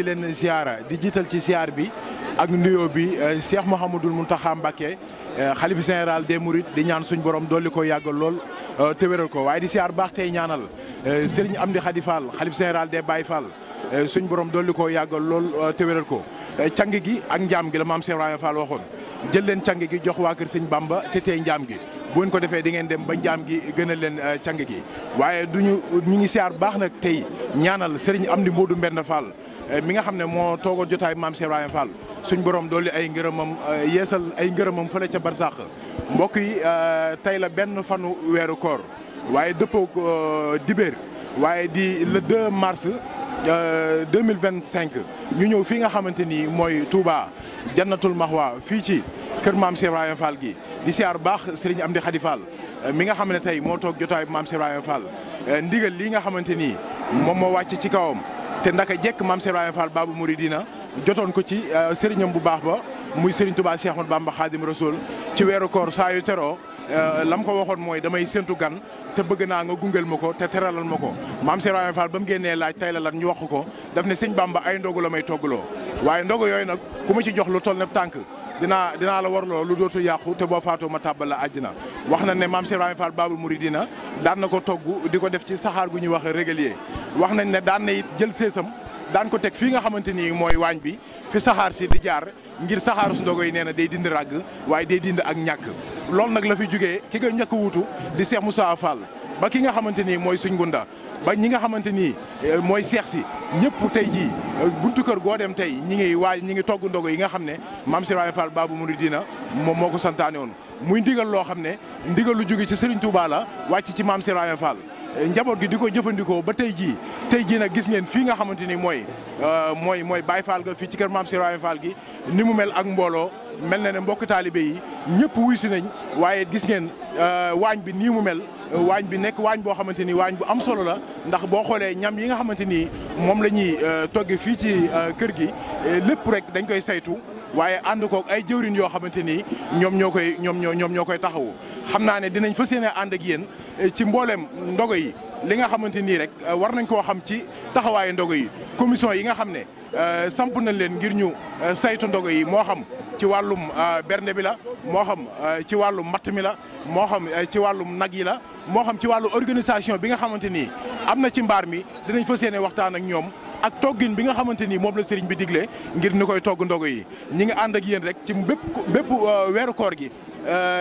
leen ziara di jiital ci ziar bi ak nuyoo bi Cheikh Mouhamadoul Mountakha Mbacké xalifa général des Mourides di ñaan suñ borom dolli ko yàggal lool te wéral ko waaye di ziar baax tey ñaanal Serigne Amdi Khady Fall xalifa général des Baye Fall suñ borom dolli ko yàggal lool te wéral ko càng gi ak njaam gi la maam Cheikh Ibrahima Fall waxoon jël leen càng gi jox waa kër sëñ Bamba te tey njaam gi bu ngeen ko defee di ngeen dem ba njaam gi gënal leen càng gi waaye ñu ngi ziar baax nag tey ñaanal Serigne Amdi Modou Mbenda Fall mi nga xam ne moo toogoon jotaay maam Cheikh Ibrahima Fall suñ borom dolli ay ngërëmam yeesal ay ngërëmam fële ca barsàq mbokk yi tey la benn fanu weeru koor waaye dëppoo dibéer waaye di le 2 mars 2025 ñu ñëw fii nga xamante ni mooy Touba Jannatul Mahwa fii ci kër maam Cheikh Ibrahima Fall gi di siyaar baax Serigne Amdi Khady Fall mi nga xam ne tey moo toog jotaay maam Cheikh Ibrahima Fall ndigal lii nga xamante ni moom moo wàcc ci kawam te ndaka jekk maam Cheikh Ibrahima Fall Babou Mouridina jotoon ko ci sëriñam bu baax ba muy Serigne Touba Cheikh Ahmadou Bamba Khadim Rasoul ci weeru koor saa yu teroo lam ko waxoon mooy damay séntu gan te bëgg naa nga gungel ma ko te teralal ma ko maam Cheikh Ibrahima Fall ba mu génnee laaj tay la lan ñu wax ko daf ne sëñ Bamba ay ndogu la may toggaloo waaye ndogu yooyu nag ku ma ci jox lu toll ne tànk dinaa la warloo lu dootul yàqu te boo faatoo ma tàbbal la àjjana wax na ne maam Cheikh Ibrahima Fall Babou Mouridina daan na ko togg di ko def ci saxaar gu ñuy wax régulier wax nañ ne daan na it jël seesam daan ko teg fii nga xamante ni mooy waañ bi fi saxaar si di jaar ngir saxaaru su ndogo yi nee na day dindi ràgg waaye day dindi ak ñàkk loolu nag la fi jógee ki nga ñàkk wuutu di Cheikh Moussa Fall ba ki nga xamante ni mooy suñ gunda ba ñi nga xamante ni mooy seex si ñëpp tey jii buntu kër goo dem tey ñi ngi togg ndogo yi nga xam ne maam Cheikh Ibrahima Fall Babou Mouridina moom moo ko santaane woon muy ndigal loo xam ne ndigal lu jóge ci Serigne Touba la wàcc ci maam Cheikh Ibrahima Fall njaboot gi di ko jëfandikoo ba tey jii nag gis ngeen fii nga xamante ni mooy Baye Fall ga fii ci kër maam Cheikh Ibrahima Fall gi ni mu mel ak mbooloo mel na ne mbokk taalibe yi ñëpp wuy si nañ waaye gis ngeen waañ bi nii mu mel waañ bi nekk waañ boo xamante ni waañ bu am solo la ndax boo xoolee ñam yi nga xamante ni moom la ñuy togge fii ci kër gi lépp rek dañ koy saytu waaye ànd koog ay jëwrin yoo xamante ni ñoom ñoo koy taxawu xam naa ne dinañ fas yéene ànd ak yéen ci mboolem ndogo yi li nga xamante nii rek war nañ koo xam ci taxawaayu ndogo yi commission yi nga xam ne samp nañ leen ngir ñu saytu ndogo yi moo xam ci wàllum bernde bi la moo xam ci wàllum matt mi la moo xam ci wàllum nag yi la moo xam ci wàllu organisation bi nga xamante ni am na ci mbaar mi dinañ fas yéene waxtaan ak ñoom ak toggin bi nga xamante ni moom la sëriñ bi digle ngir ni koy togg ndogo yi ñi ngi ànd ak yéen rek ci bépp weeru koor gi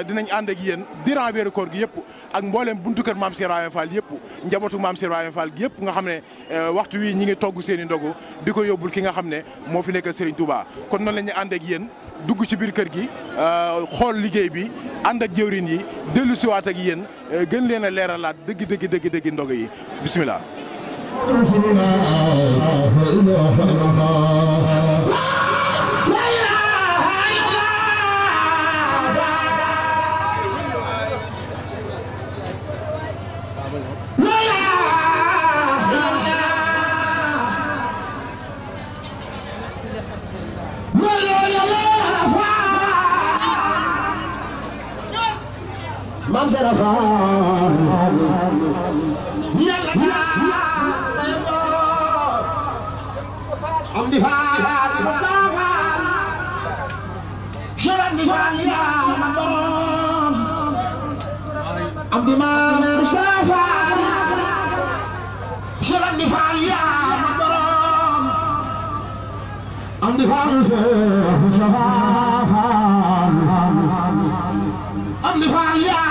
dinañ ànd ak yéen durant weeru koor gi yëpp ak mbooleem buntu kër maam Cheikh Ibrahima Fall yëpp njabootu maam Cheikh Ibrahima Fall gi yëpp nga xam ne waxtu wi ñi ngi togg seen i ndogu di ko yóbbul ki nga xam ne moo fi nekk Serigne Touba kon noonu la ñuy ànd ak yéen dugg ci biir kër gi xool liggéey bi ànd ak jëwrin yi dellu siwaat ak yéen gën leen a leeralaat dëgg ndogu yi bismillah Mam Serafal yalla am di faal musafal sharam di faal ya ma borom am di mam musafal sharam di faal ya ma borom am di faal musafal am di faal ya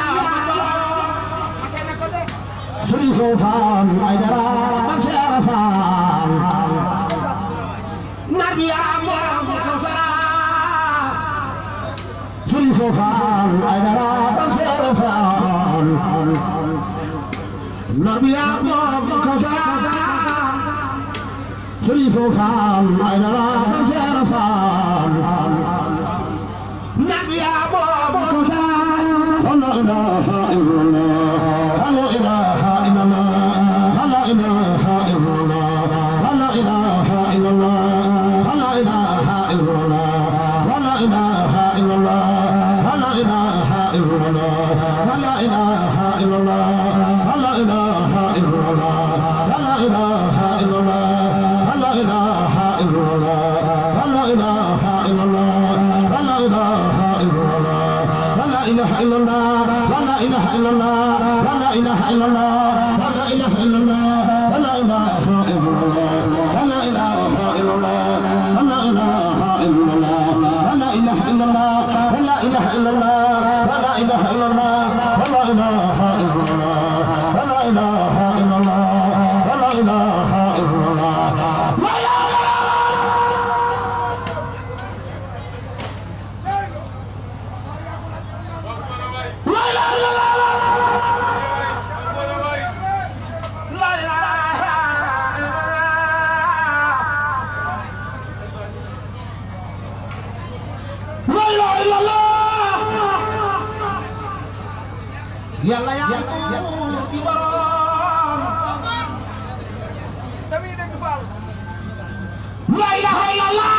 Sëriñ Fall ay dara Mam Cheikh Fall nar bi yaa moom Kawsara Sëriñ Fall ay dara Mam Cheikh Fall nar bi yaa moom Kawsara Sëriñ Fall ay dara Mam Cheikh Fall nar bi yaa moom Kawsara la ilaha illallah la ilaha illallah la ilaha illallah la ilaha illallah la ilaha illallah la ilaha illallah la ilaha illallah la ilaha illallah la ilaha illallah la ilaha illallah la ilaha illallah إلا الله لا إله إلا الله لا إله إلا الله لا إله إلا الله لا إله إلا الله لا إله إلا الله لا إله إلا الله لا إله إلا الله لا إله إلا الله لا إله إلا الله لا إله إلا الله لا إله إلا الله لا إله إلا الله yàlla yàlla di borom tamit dëgg faal la ilaha illallah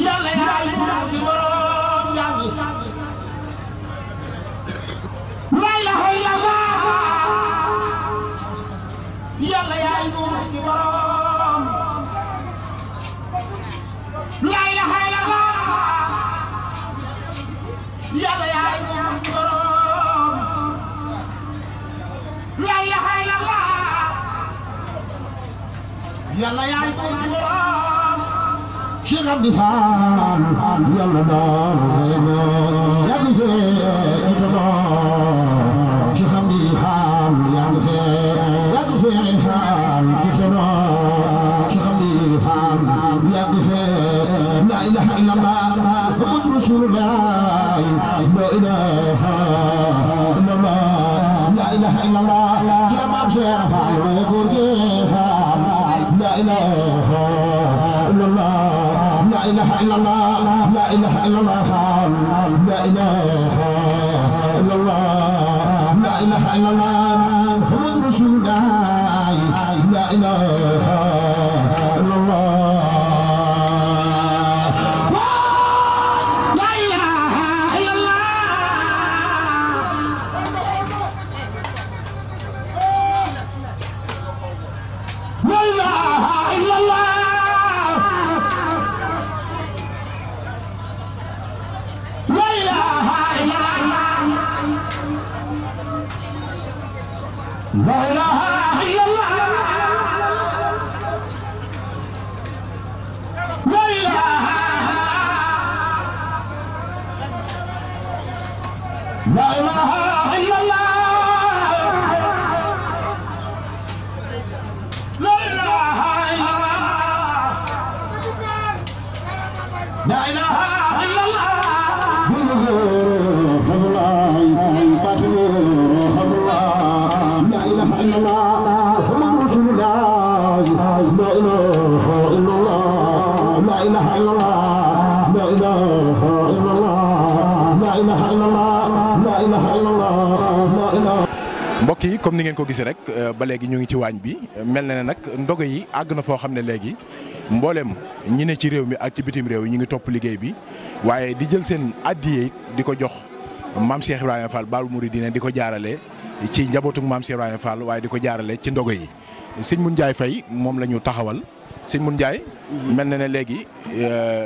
yàlla yàlla di borom jàmm la ilaha illallah yàlla yàlla di borom la ilaha illallah yàlla yaay moom ci borom la ilaha illallah yàlla yaay moom ci borom Cheikh Abdou Fall yàlla daal yàgg fee itoo Cheikh Abdou Fall yàgg fee Fall itoo Cheikh Abdou Fall yàgg fee la ilaha illallah Muhammad Rasulullah la ilaha illallah la ilaha illallah kila maam Cheikh Fall ko Fall la ilaha illallah la ilaha illallah la ilaha illallah Fall la ilaha illallah la ilaha illallah Muhammad Rasulullah la ilaha illallah La ilaha illallah La ilaha La ilaha illallah La ilaha illallah La ilaha illallah لا إله إلا الله محمد رسول الله لا إله إلا الله لا إله إلا الله لا إله إلا الله لا إله إلا الله لا إله إلا الله لا إله. mbokk yi comme ni ngeen ko gisee rek ba léegi ñu ngi ci waañ bi mel na ne nag ndogo yi àgg na foo xam ne léegi mboolem ñi ne ci réew mi ak ci bitim réew yi ñu ngi topp liggéey bi waaye di jël seen addiye di ko jox maam Cheikh Ibrahima Fall Baabul Muridiina di ko jaarale ci njabootu maam Cheikh Ibrahima Fall waaye di ko jaarale ci ndogo yi sëñ Mun Njaay Fay moom la ñu taxawal sëñ Mun Njaay mel na ne léegi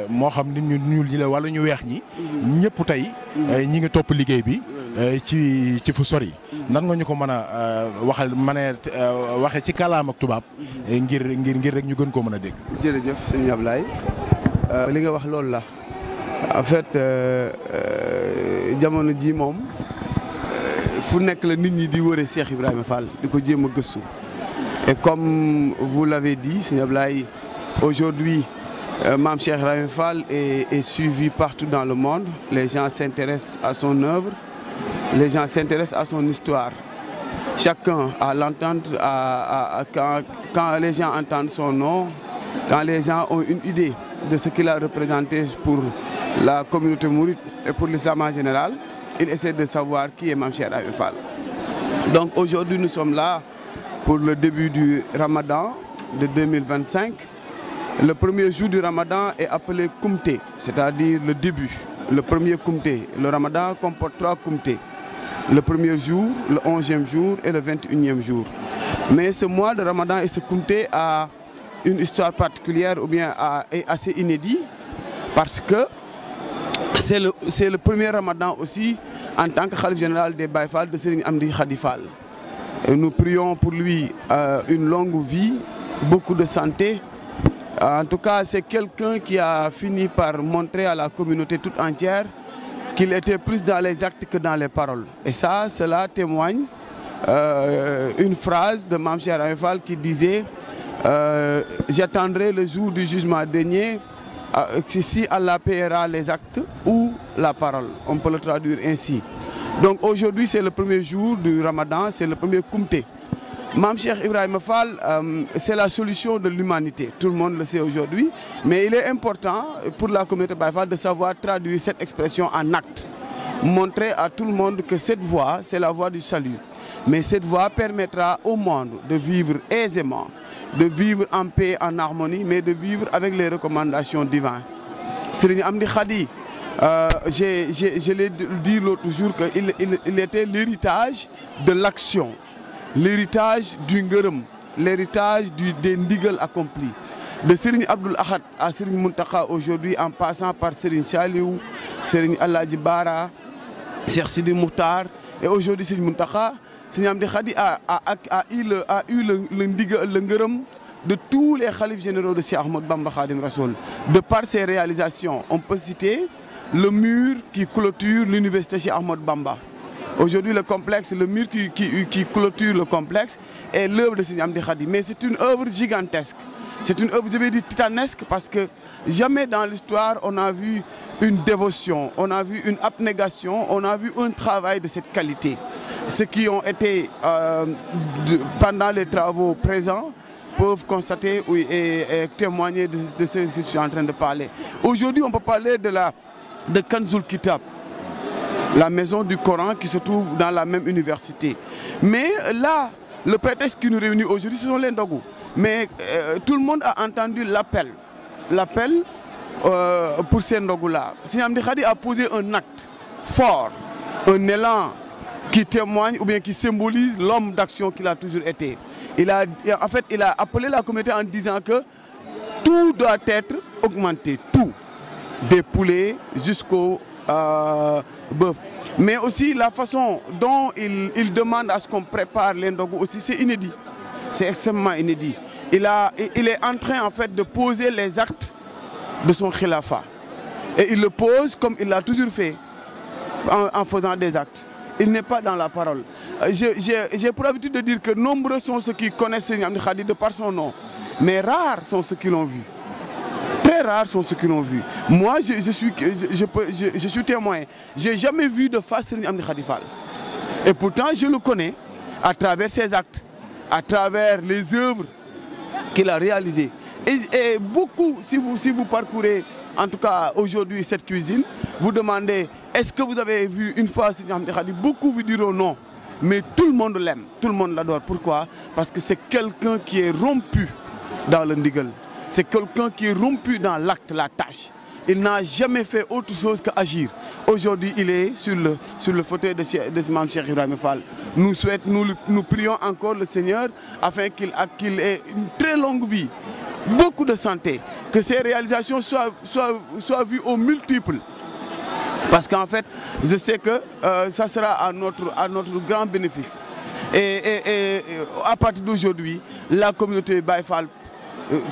moo xam nit ñu ñuul ñi la wala ñu weex ñi ñëpp tey ñi ngi topp liggéey bi ci fu sori nan nga ñu ko mën a waxal waxe ci kàllaama ak tubaab ngir rek ñu gën koo mën a dégg. jërëjëf sëñ Ablaye li nga wax loolu la en fait jamono ji moom fu nekk la nit ñi di wëre Cheikh Ibrahima Fall di ko jéem a gëstu et comme vous l'avez dit sëñ Ablaye aujourd'hui Mame Cheikh Ibrahima Fall est suivi partout dans le monde. Les gens s'intéressent à son œuvre, les gens s'intéressent à son histoire. Chacun à l'entendre, quand les gens entendent son nom, quand les gens ont une idée de ce qu'il a représenté pour la communauté mouride et pour l'islam en général, ils essaient de savoir qui est Mame Cheikh Ibrahima Fall. Donc aujourd'hui nous sommes là pour le début du Ramadan de 2025. Le premier jour du Ramadan est appelé Kumté, c'est-à-dire le début, le premier Kumté. Le Ramadan comporte 3 Kumtés. Le premier jour, le 11e jour et le 21e jour. Mais ce mois de Ramadan et ce Kumté a une histoire particulière ou bien est assez inédit parce que c'est le premier Ramadan aussi en tant que Khalife général des Baye Fall de Serigne Amdi Khady Fall. Et nous prions pour lui une longue vie, beaucoup de santé. En tout cas, c'est quelqu'un qui a fini par montrer à la communauté toute entière qu'il était plus dans les actes que dans les paroles. Et ça, cela témoigne une phrase de Mame Cheikh Ibrahima Fall qui disait j'attendrai le jour du jugement dernier si Allah paiera les actes ou la parole. On peut le traduire ainsi. Donc aujourd'hui, c'est le premier jour du Ramadan, c'est le premier Koumté. Mame Cheikh Ibrahima Fall, c'est la solution de l'humanité. Tout le monde le sait aujourd'hui. Mais il est important pour la communauté Baye Fall de savoir traduire cette expression en acte. Montrer à tout le monde que cette voie, c'est la voie du salut. Mais cette voie permettra au monde de vivre aisément, de vivre en paix, en harmonie, mais de vivre avec les recommandations divines. Serigne Amdi Khady, je l'ai dit l'autre jour qu'il était l'héritage de l'action. L'héritage du ngërëm, l'héritage des ndigal accomplis. De Serigne Abdoul Ahad à Serigne Mountakha aujourd'hui, en passant par Serigne Saliou, Serigne Alhaji Bara, Cheikh Sidi Moukhtar et aujourd'hui Serigne Mountakha, Serigne Amdi Khady a eu le ndigal, le ngërëm de tous les khalifes généraux de Cheikh Ahmadou Bamba Khadim Rassoul. De par ses réalisations, on peut citer le mur qui clôture l'université Cheikh Ahmadou Bamba. Aujourd'hui, le complexe, le mur qui clôture le complexe est l'œuvre de Serigne Amdi Khady. Mais c'est une œuvre gigantesque. C'est une œuvre, je vais dire, titanesque parce que jamais dans l'histoire on a vu une dévotion, on a vu une abnégation, on a vu un travail de cette qualité. Ceux qui ont été pendant les travaux présents peuvent constater et témoigner de ce que je suis en train de parler. Aujourd'hui, on peut parler de Kanzul Kitab, la maison du Coran qui se trouve dans la même université. Mais là, le prétexte qui nous réunit aujourd'hui, ce sont les ndogou. Mais tout le monde a entendu l'appel pour ces ndogou-là. Serigne Amdi Khady a posé un acte fort, un élan qui témoigne ou bien qui symbolise l'homme d'action qu'il a toujours été. Il a appelé la communauté en disant que tout doit être augmenté, tout, des poulets jusqu'au bœuf. Mais aussi la façon dont il demande à ce qu'on prépare les ndogou aussi, c'est inédit. C'est extrêmement inédit. Il est en train en fait de poser les actes de son khilafa. Et il le pose comme il l'a toujours fait, en faisant des actes. Il n'est pas dans la parole. J'ai pour habitude de dire que nombreux sont ceux qui connaissent Serigne Amdi Khady de par son nom. Mais rares sont ceux qui l'ont vu. Très rares sont ceux qui l'ont vu. Moi, je suis témoin. Je n'ai jamais vu de face Serigne Amdi Khady Fall. Et pourtant, je le connais à travers ses actes, à travers les œuvres qu'il a réalisées. Et beaucoup, si vous parcourez, en tout cas aujourd'hui, cette cuisine, vous demandez, est-ce que vous avez vu une fois Serigne Amdi Khady? Beaucoup vous diront non. Mais tout le monde l'aime, tout le monde l'adore. Pourquoi? Parce que c'est quelqu'un qui est rompu dans le ndigal. C'est quelqu'un qui est rompu dans l'acte, la tâche. Il n'a jamais fait autre chose qu'agir. Aujourd'hui, il est sur le fauteuil de Mame Cheikh Ibrahima Fall. Nous prions encore le Seigneur afin qu'il ait une très longue vie, beaucoup de santé, que ses réalisations soient vues aux multiples. Parce qu'en fait, je sais que ça sera à notre grand bénéfice. Et à partir d'aujourd'hui, la communauté Baye Fall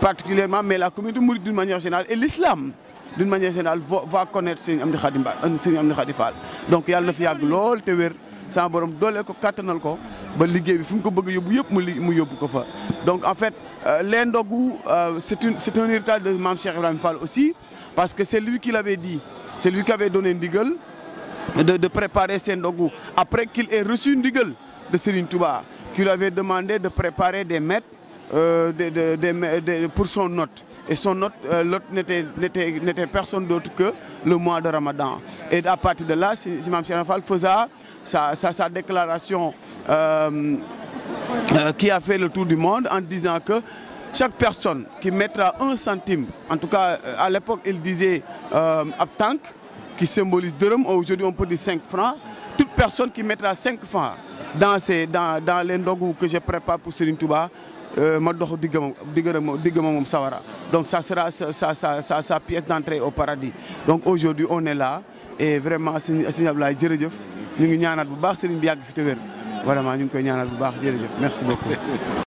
particulièrement, mais la communauté mouride d'une manière générale et l'islam d'une manière générale va connaître Serigne Amdi Khady Fall. Donc yàlla na fi yàgg lool te wér sama borom dooleel ko kattanal ko ba liggéey bi fu mu ko bëgg a yóbbu yëpp mu yóbbu ko fa. Donc en fait les ndogu c'est un héritage de Mame Cheikh Ibrahima Fall aussi parce que c'est lui qui l'avait dit, c'est lui qui avait donné ndigal de préparer ces ndogu après qu'il ait reçu ndigal de Serigne Touba qui lui avait demandé de préparer des mets pour son hôte. Et son hôte n'était personne d'autre que le mois de Ramadan. Et à partir de là, Mame Cheikh Ibrahima Fall faisait sa déclaration qui a fait le tour du monde en disant que chaque personne qui mettra 1 centime, en tout cas à l'époque il disait abtank, qui symbolise dërëm, aujourd'hui on peut dire 5 francs, toute personne qui mettra 5 francs dans les ndogou que je prépare pour Serigne Touba ma dox digga moom sawara. Donc ça sera sa pièce d'entrée au paradis. Donc aujourd'hui on est là et vraiment sëñ Ablaye jërëjëf ñu ngi ñaanal bu baax sëriñ bi yàgg fi te wér vraiment ñu ngi koy ñaanal bu baax jërëjëf merci beaucoup.